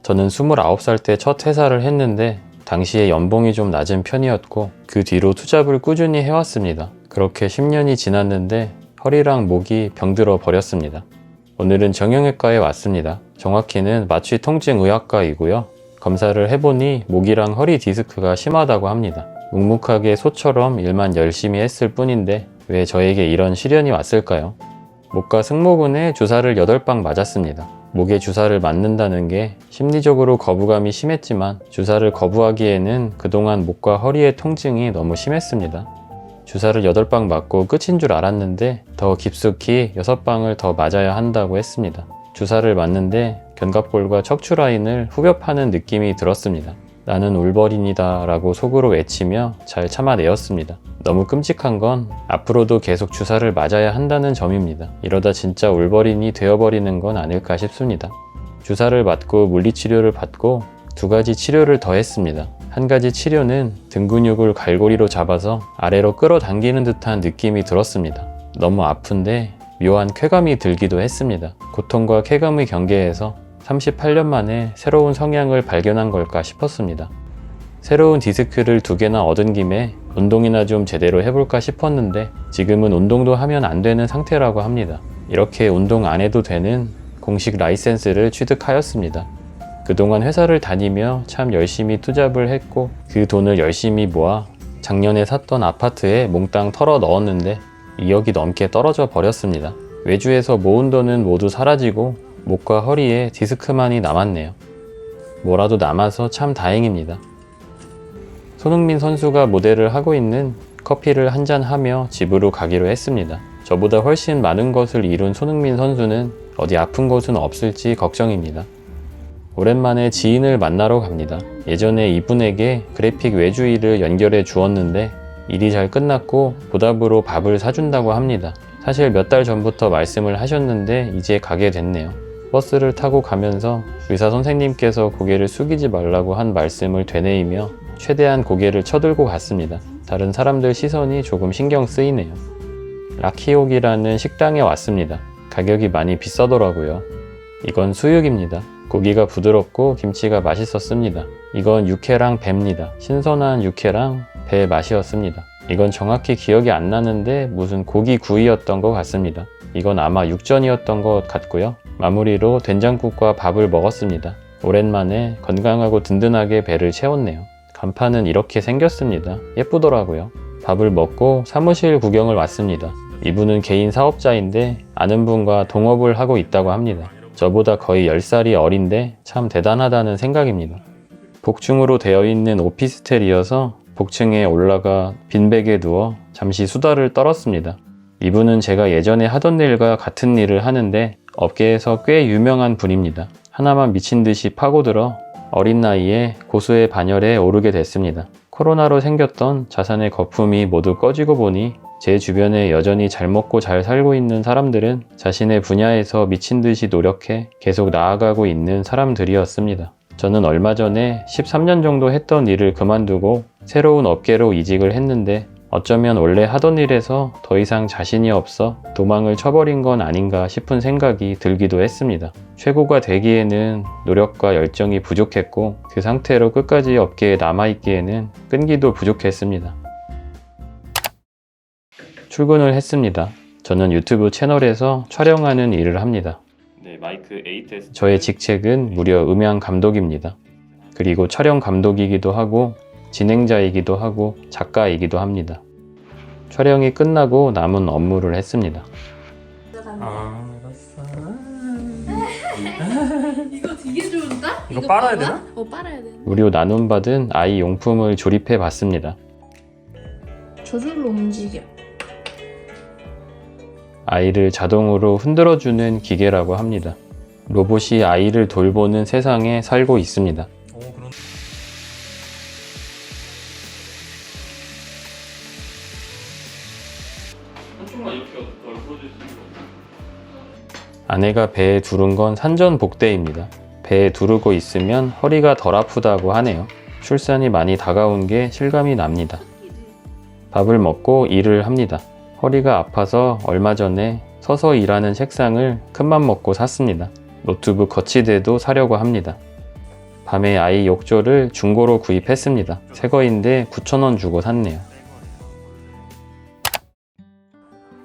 저는 29살 때 첫 퇴사를 했는데 당시에 연봉이 좀 낮은 편이었고 그 뒤로 투잡을 꾸준히 해왔습니다. 그렇게 10년이 지났는데 허리랑 목이 병들어 버렸습니다. 오늘은 정형외과에 왔습니다. 정확히는 마취통증의학과이고요. 검사를 해보니 목이랑 허리 디스크가 심하다고 합니다. 묵묵하게 소처럼 일만 열심히 했을 뿐인데 왜 저에게 이런 시련이 왔을까요? 목과 승모근에 주사를 8방 맞았습니다. 목에 주사를 맞는다는 게 심리적으로 거부감이 심했지만 주사를 거부하기에는 그동안 목과 허리의 통증이 너무 심했습니다. 주사를 8방 맞고 끝인 줄 알았는데 더 깊숙이 6방을 더 맞아야 한다고 했습니다. 주사를 맞는데 견갑골과 척추 라인을 후벼 파는 느낌이 들었습니다. 나는 울버린이다 라고 속으로 외치며 잘 참아내었습니다. 너무 끔찍한 건 앞으로도 계속 주사를 맞아야 한다는 점입니다. 이러다 진짜 울버린이 되어버리는 건 아닐까 싶습니다. 주사를 맞고 물리치료를 받고 2가지 치료를 더 했습니다. 한 가지 치료는 등 근육을 갈고리로 잡아서 아래로 끌어당기는 듯한 느낌이 들었습니다. 너무 아픈데 묘한 쾌감이 들기도 했습니다. 고통과 쾌감의 경계에서 38년 만에 새로운 성향을 발견한 걸까 싶었습니다. 새로운 디스크를 2개나 얻은 김에 운동이나 좀 제대로 해볼까 싶었는데 지금은 운동도 하면 안 되는 상태라고 합니다. 이렇게 운동 안 해도 되는 공식 라이센스를 취득하였습니다. 그동안 회사를 다니며 참 열심히 투잡을 했고 그 돈을 열심히 모아 작년에 샀던 아파트에 몽땅 털어 넣었는데 2억이 넘게 떨어져 버렸습니다. 외주에서 모은 돈은 모두 사라지고 목과 허리에 디스크만이 남았네요. 뭐라도 남아서 참 다행입니다. 손흥민 선수가 모델을 하고 있는 커피를 한잔하며 집으로 가기로 했습니다. 저보다 훨씬 많은 것을 이룬 손흥민 선수는 어디 아픈 곳은 없을지 걱정입니다. 오랜만에 지인을 만나러 갑니다. 예전에 이분에게 그래픽 외주 일을 연결해 주었는데 일이 잘 끝났고 보답으로 밥을 사준다고 합니다. 사실 몇 달 전부터 말씀을 하셨는데 이제 가게 됐네요. 버스를 타고 가면서 의사 선생님께서 고개를 숙이지 말라고 한 말씀을 되뇌이며 최대한 고개를 쳐들고 갔습니다. 다른 사람들 시선이 조금 신경 쓰이네요. 라키옥이라는 식당에 왔습니다. 가격이 많이 비싸더라고요. 이건 수육입니다. 고기가 부드럽고 김치가 맛있었습니다. 이건 육회랑 배입니다. 신선한 육회랑 배 맛이었습니다. 이건 정확히 기억이 안 나는데 무슨 고기 구이였던 것 같습니다. 이건 아마 육전이었던 것 같고요. 마무리로 된장국과 밥을 먹었습니다. 오랜만에 건강하고 든든하게 배를 채웠네요. 간판은 이렇게 생겼습니다. 예쁘더라고요. 밥을 먹고 사무실 구경을 왔습니다. 이분은 개인 사업자인데 아는 분과 동업을 하고 있다고 합니다. 저보다 거의 10살이 어린데 참 대단하다는 생각입니다. 복층으로 되어 있는 오피스텔이어서 복층에 올라가 빈백에 누워 잠시 수다를 떨었습니다. 이분은 제가 예전에 하던 일과 같은 일을 하는데 업계에서 꽤 유명한 분입니다. 하나만 미친 듯이 파고들어 어린 나이에 고수의 반열에 오르게 됐습니다. 코로나로 생겼던 자산의 거품이 모두 꺼지고 보니 제 주변에 여전히 잘 먹고 잘 살고 있는 사람들은 자신의 분야에서 미친 듯이 노력해 계속 나아가고 있는 사람들이었습니다. 저는 얼마 전에 13년 정도 했던 일을 그만두고 새로운 업계로 이직을 했는데 어쩌면 원래 하던 일에서 더 이상 자신이 없어 도망을 쳐버린 건 아닌가 싶은 생각이 들기도 했습니다. 최고가 되기에는 노력과 열정이 부족했고 그 상태로 끝까지 업계에 남아있기에는 끈기도 부족했습니다. 출근을 했습니다. 저는 유튜브 채널에서 촬영하는 일을 합니다. 마이크 8S. 저의 직책은 무려 음향 감독입니다. 그리고 촬영 감독이기도 하고 진행자이기도 하고 작가이기도 합니다. 촬영이 끝나고 남은 업무를 했습니다. 알았어. 이거 되게 좋은다? 이거 빨아야 되나? 빨아야 돼. 무료 나눔받은 아이 용품을 조립해 봤습니다. 저절로 움직여. 아이를 자동으로 흔들어주는 기계라고 합니다. 로봇이 아이를 돌보는 세상에 살고 있습니다. 그런. 한쪽만 이렇게 넓어질 수 있어. 아내가 배에 두른 건 산전복대입니다. 배에 두르고 있으면 허리가 덜 아프다고 하네요. 출산이 많이 다가온 게 실감이 납니다. 밥을 먹고 일을 합니다. 허리가 아파서 얼마 전에 서서 일하는 책상을 큰맘 먹고 샀습니다. 노트북 거치대도 사려고 합니다. 밤에 아이 욕조를 중고로 구입했습니다. 새거인데 9,000원 주고 샀네요.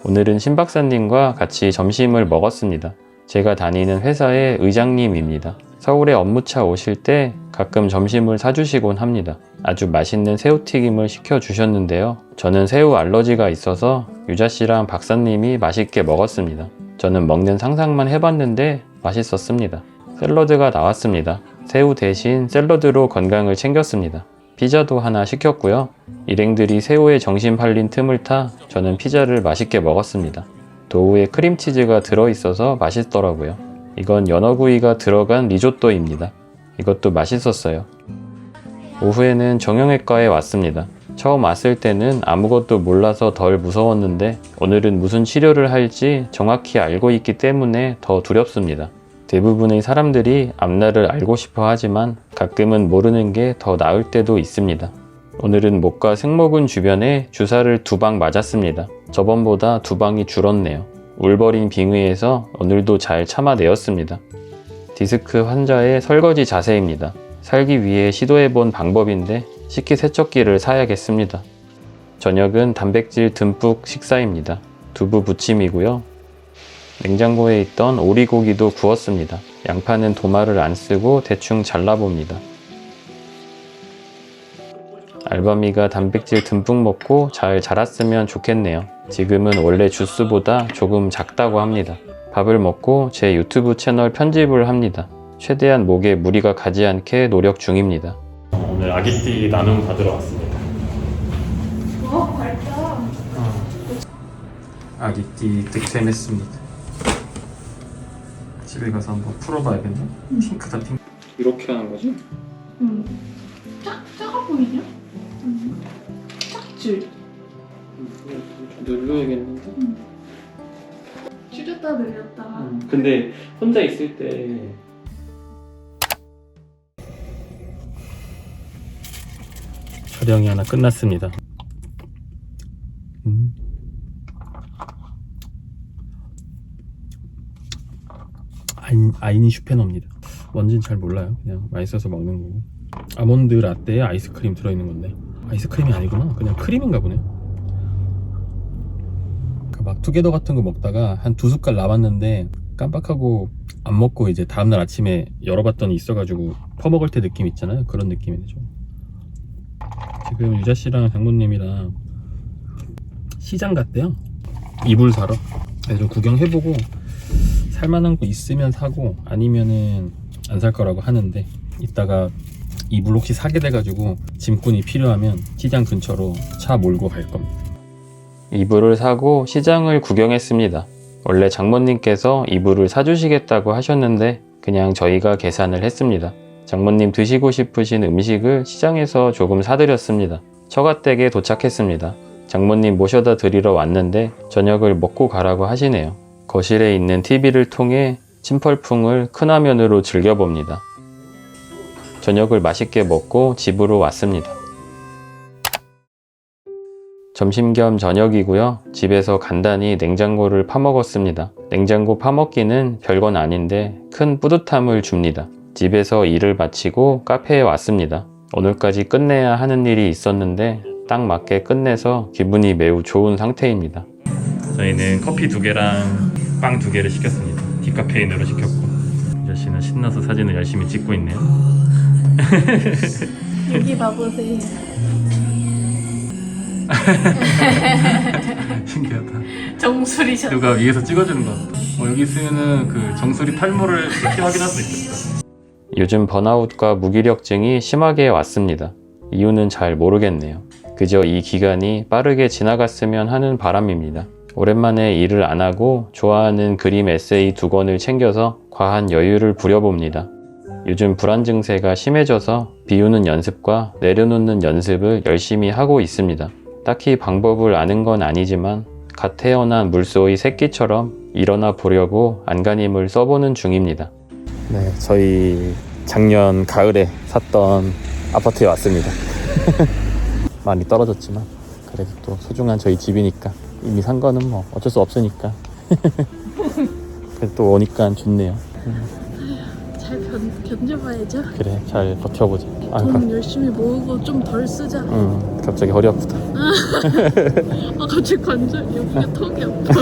오늘은 신 박사님과 같이 점심을 먹었습니다. 제가 다니는 회사의 의장님입니다. 서울에 업무차 오실 때 가끔 점심을 사주시곤 합니다. 아주 맛있는 새우튀김을 시켜주셨는데요. 저는 새우 알러지가 있어서 유자씨랑 박사님이 맛있게 먹었습니다. 저는 먹는 상상만 해봤는데 맛있었습니다. 샐러드가 나왔습니다. 새우 대신 샐러드로 건강을 챙겼습니다. 피자도 하나 시켰고요. 일행들이 새우에 정신 팔린 틈을 타 저는 피자를 맛있게 먹었습니다. 도우에 크림치즈가 들어있어서 맛있더라고요. 이건 연어구이가 들어간 리조또입니다. 이것도 맛있었어요. 오후에는 정형외과에 왔습니다. 처음 왔을 때는 아무것도 몰라서 덜 무서웠는데 오늘은 무슨 치료를 할지 정확히 알고 있기 때문에 더 두렵습니다. 대부분의 사람들이 앞날을 알고 싶어 하지만 가끔은 모르는 게 더 나을 때도 있습니다. 오늘은 목과 승모근 주변에 주사를 2방 맞았습니다. 저번보다 2방이 줄었네요. 울버린 빙의에서 오늘도 잘 참아내었습니다. 디스크 환자의 설거지 자세입니다. 살기 위해 시도해본 방법인데 식기세척기를 사야겠습니다. 저녁은 단백질 듬뿍 식사입니다. 두부 부침이고요. 냉장고에 있던 오리고기도 구웠습니다. 양파는 도마를 안 쓰고 대충 잘라봅니다. 알바미가 단백질 듬뿍 먹고 잘 자랐으면 좋겠네요. 지금은 원래 주스보다 조금 작다고 합니다. 밥을 먹고 제 유튜브 채널 편집을 합니다. 최대한 목에 무리가 가지 않게 노력 중입니다. 오늘 아기띠 나눔 받으러 왔습니다. 밝다. 아기띠 득템했습니다. 집에 가서 한번 풀어봐야겠네. 핑크다 핑크. 이렇게 하는 거지? 작아 보이냐? 작지? 좀 늘려야겠는데? 줄였다 늘렸다. 근데 혼자 있을 때 촬영이 하나 끝났습니다. 아이니 슈페너입니다. 뭔진 잘 몰라요. 그냥 맛있어서 먹는 거고. 아몬드 라떼에 아이스크림 들어있는 건데 아이스크림이 아니구나. 그냥 크림인가 보네. 막 투게더 같은 거 먹다가 한 2숟갈 남았는데 깜빡하고 안 먹고 이제 다음날 아침에 열어봤더니 있어가지고 퍼먹을 때 느낌 있잖아요. 그런 느낌이네 좀. 지금 유자씨랑 장모님이랑 시장 갔대요. 이불 사러. 그래서 좀 구경해보고 살만한 거 있으면 사고 아니면은 안 살 거라고 하는데 이따가 이불 혹시 사게 돼가지고 짐꾼이 필요하면 시장 근처로 차 몰고 갈 겁니다. 이불을 사고 시장을 구경했습니다. 원래 장모님께서 이불을 사주시겠다고 하셨는데 그냥 저희가 계산을 했습니다. 장모님 드시고 싶으신 음식을 시장에서 조금 사드렸습니다. 처가댁에 도착했습니다. 장모님 모셔다 드리러 왔는데 저녁을 먹고 가라고 하시네요. 거실에 있는 TV를 통해 침펄풍을 큰 화면으로 즐겨봅니다. 저녁을 맛있게 먹고 집으로 왔습니다. 점심 겸 저녁이고요. 집에서 간단히 냉장고를 파먹었습니다. 냉장고 파먹기는 별건 아닌데 큰 뿌듯함을 줍니다. 집에서 일을 마치고 카페에 왔습니다. 오늘까지 끝내야 하는 일이 있었는데 딱 맞게 끝내서 기분이 매우 좋은 상태입니다. 저희는 커피 2개랑 빵 2개를 시켰습니다. 디카페인으로 시켰고 유자씨는 신나서 사진을 열심히 찍고 있네요. 여기 봐보세요. 신기하다. 정수리셨어. 누가 위에서 찍어주는 것 같아. 여기 있으면은 그 정수리 탈모를 쉽게 확인할 수 있겠다. 요즘 번아웃과 무기력증이 심하게 왔습니다. 이유는 잘 모르겠네요. 그저 이 기간이 빠르게 지나갔으면 하는 바람입니다. 오랜만에 일을 안 하고 좋아하는 그림 에세이 2권을 챙겨서 과한 여유를 부려봅니다. 요즘 불안 증세가 심해져서 비우는 연습과 내려놓는 연습을 열심히 하고 있습니다. 딱히 방법을 아는 건 아니지만 갓 태어난 물소의 새끼처럼 일어나 보려고 안간힘을 써보는 중입니다. 네, 저희 작년 가을에 샀던 아파트에 왔습니다. 많이 떨어졌지만 그래도 또 소중한 저희 집이니까 이미 산 거는 뭐 어쩔 수 없으니까 그래도 또 오니까 좋네요. 잘 견뎌봐야죠. 그래, 잘 버텨보자. 돈 열심히 모으고 좀 덜 쓰자. 갑자기 허리 아프다. 아 갑자기 관절 여기가 턱이 아파.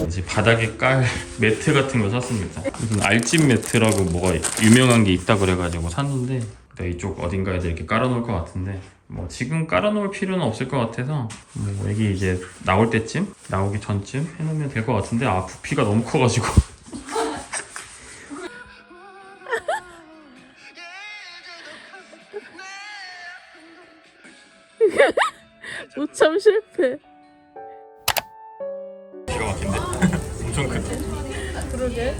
이제 바닥에 깔 매트 같은 거 샀습니다. 무슨 알집 매트라고 뭐가 유명한 게 있다 그래가지고 샀는데 이쪽 어딘가에다 이렇게 깔아놓을 것 같은데 뭐 지금 깔아놓을 필요는 없을 것 같아서 뭐 애기 이제 나올 때쯤 나오기 전쯤 해놓으면 될 것 같은데 부피가 너무 커가지고 우참 실패. 기가 막힌데 엄청 크다. 그러게.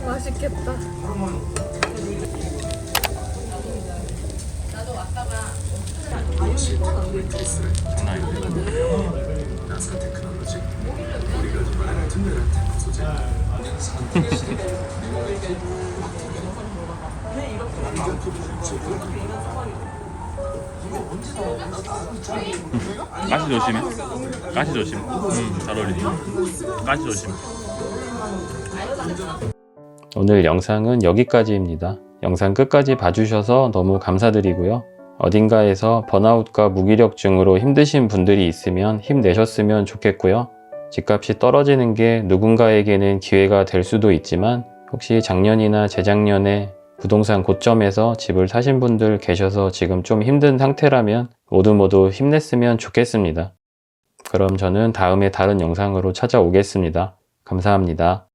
맛있겠다. 장난 아닌데. 가시 조심해. 가시 조심. 잘 어울리네. 가시 조심. 오늘 영상은 여기까지입니다. 영상 끝까지 봐주셔서 너무 감사드리고요. 어딘가에서 번아웃과 무기력증으로 힘드신 분들이 있으면 힘내셨으면 좋겠고요. 집값이 떨어지는 게 누군가에게는 기회가 될 수도 있지만 혹시 작년이나 재작년에 부동산 고점에서 집을 사신 분들 계셔서 지금 좀 힘든 상태라면 모두 힘냈으면 좋겠습니다. 그럼 저는 다음에 다른 영상으로 찾아오겠습니다. 감사합니다.